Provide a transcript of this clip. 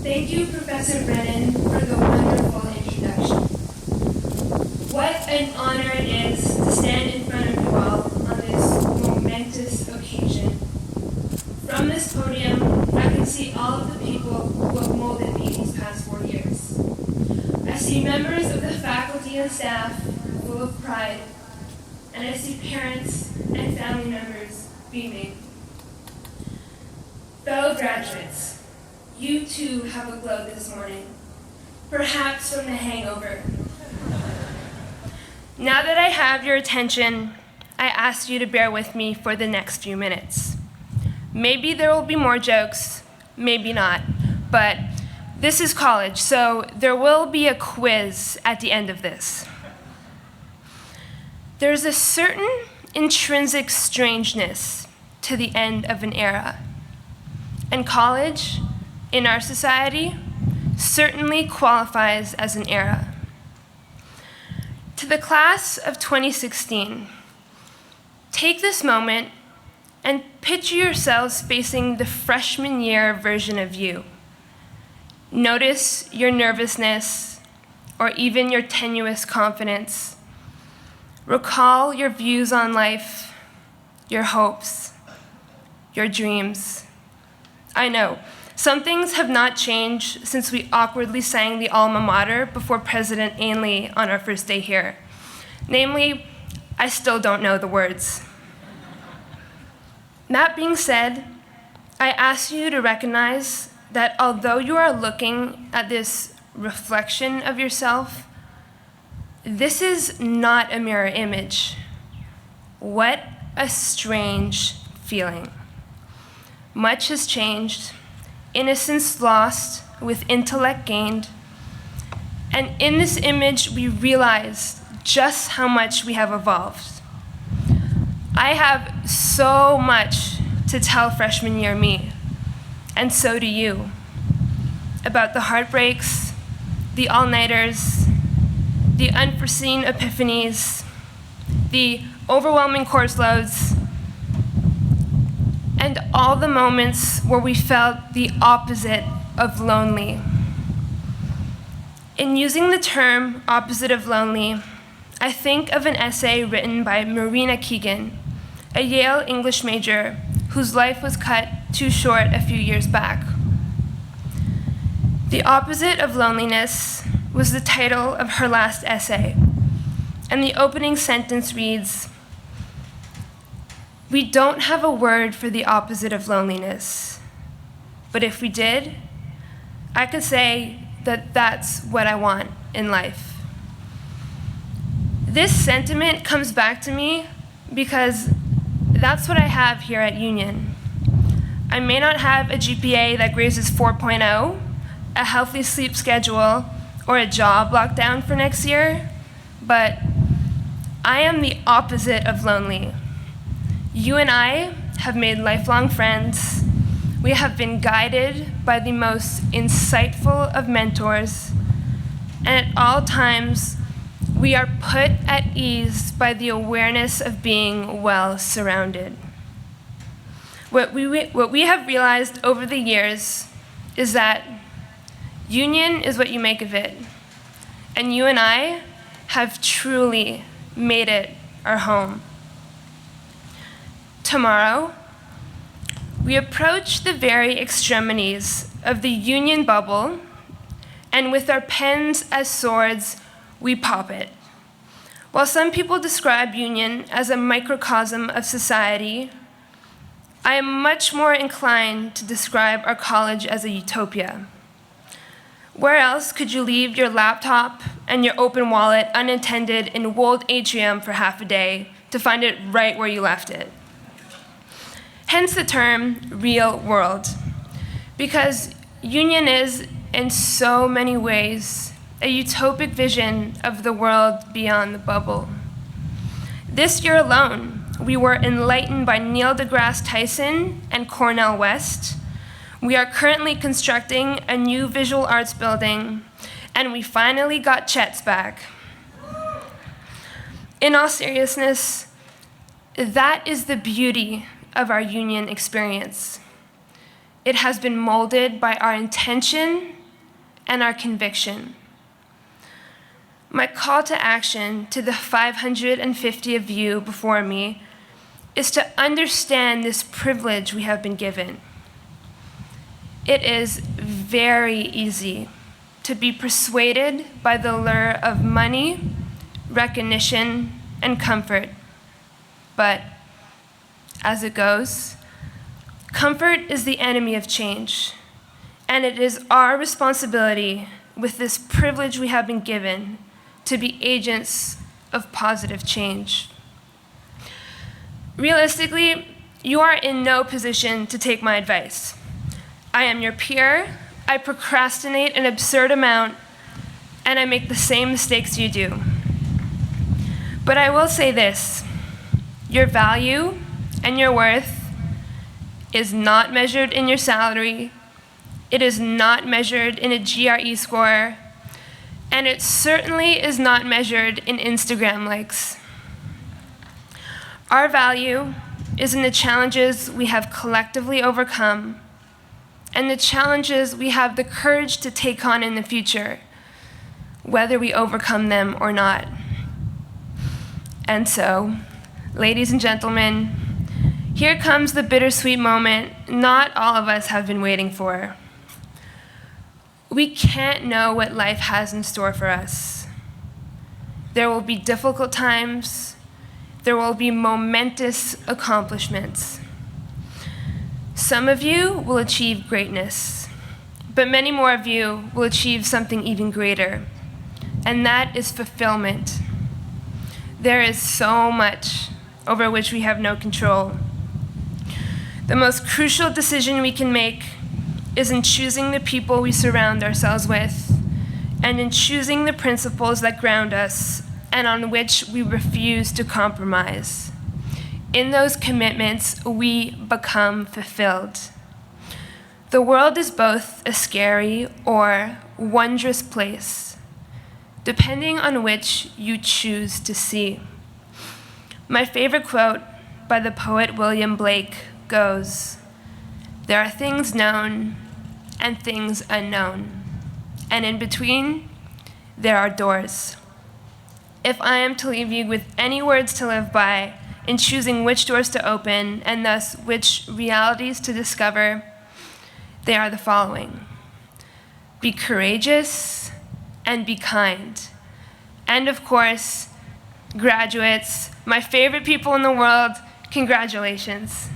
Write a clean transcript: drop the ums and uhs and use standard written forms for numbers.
Thank you, Professor Brennan, for the wonderful introduction. What an honor it is to stand in front of you all on this momentous occasion. From this podium, I can see all of the people who have molded me these past 4 years. I see members of the faculty and staff full of pride, and I see parents and family members beaming. Fellow graduates, you too have a glow this morning, perhaps from the hangover. Now that I have your attention, I ask you to bear with me for the next few minutes. Maybe there will be more jokes, maybe not, but this is college, so there will be a quiz at the end of this. There's a certain intrinsic strangeness to the end of an era, and college, in our society, certainly qualifies as an era. To the class of 2016, take this moment and picture yourselves facing the freshman year version of you. Notice your nervousness or even your tenuous confidence. Recall your views on life, your hopes, your dreams. I know, some things have not changed since we awkwardly sang the alma mater before President Ainley on our first day here. Namely, I still don't know the words. That being said, I ask you to recognize that although you are looking at this reflection of yourself, this is not a mirror image. What a strange feeling. Much has changed, innocence lost with intellect gained, and in this image we realize just how much we have evolved. I have so much to tell freshman year me, and so do you, about the heartbreaks, the all-nighters, the unforeseen epiphanies, the overwhelming course loads, and all the moments where we felt the opposite of lonely. In using the term opposite of lonely, I think of an essay written by Marina Keegan, a Yale English major whose life was cut too short a few years back. The opposite of loneliness was the title of her last essay, and the opening sentence reads, "We don't have a word for the opposite of loneliness, but if we did, I could say that that's what I want in life." This sentiment comes back to me because that's what I have here at Union. I may not have a GPA that grazes 4.0, a healthy sleep schedule, or a job locked down for next year, but I am the opposite of lonely. You and I have made lifelong friends. We have been guided by the most insightful of mentors, and at all times, we are put at ease by the awareness of being well surrounded. What we have realized over the years is that Union is what you make of it, and you and I have truly made it our home. Tomorrow, we approach the very extremities of the Union bubble, and with our pens as swords, we pop it. While some people describe Union as a microcosm of society, I am much more inclined to describe our college as a utopia. Where else could you leave your laptop and your open wallet unattended in Wold Atrium for half a day to find it right where you left it? Hence the term real world, because Union is, in so many ways, a utopic vision of the world beyond the bubble. This year alone, we were enlightened by Neil deGrasse Tyson and Cornel West. We are currently constructing a new visual arts building, and we finally got Chet's back. In all seriousness, that is the beauty of our Union experience. It has been molded by our intention and our conviction. My call to action to the 550 of you before me is to understand this privilege we have been given. It is very easy to be persuaded by the lure of money, recognition, and comfort. But as it goes, comfort is the enemy of change, and it is our responsibility with this privilege we have been given to be agents of positive change. Realistically, you are in no position to take my advice. I am your peer, I procrastinate an absurd amount, and I make the same mistakes you do. But I will say this, your value and your worth is not measured in your salary, it is not measured in a GRE score, and it certainly is not measured in Instagram likes. Our value is in the challenges we have collectively overcome and the challenges we have the courage to take on in the future, whether we overcome them or not. And so, ladies and gentlemen, here comes the bittersweet moment not all of us have been waiting for. We can't know what life has in store for us. There will be difficult times. There will be momentous accomplishments. Some of you will achieve greatness, but many more of you will achieve something even greater, and that is fulfillment. There is so much over which we have no control. The most crucial decision we can make is in choosing the people we surround ourselves with, and in choosing the principles that ground us and on which we refuse to compromise. In those commitments, we become fulfilled. The world is both a scary or wondrous place, depending on which you choose to see. My favorite quote by the poet William Blake goes, "There are things known and things unknown, and in between, there are doors." If I am to leave you with any words to live by in choosing which doors to open and thus which realities to discover, they are the following: be courageous and be kind. And of course, graduates, my favorite people in the world, congratulations.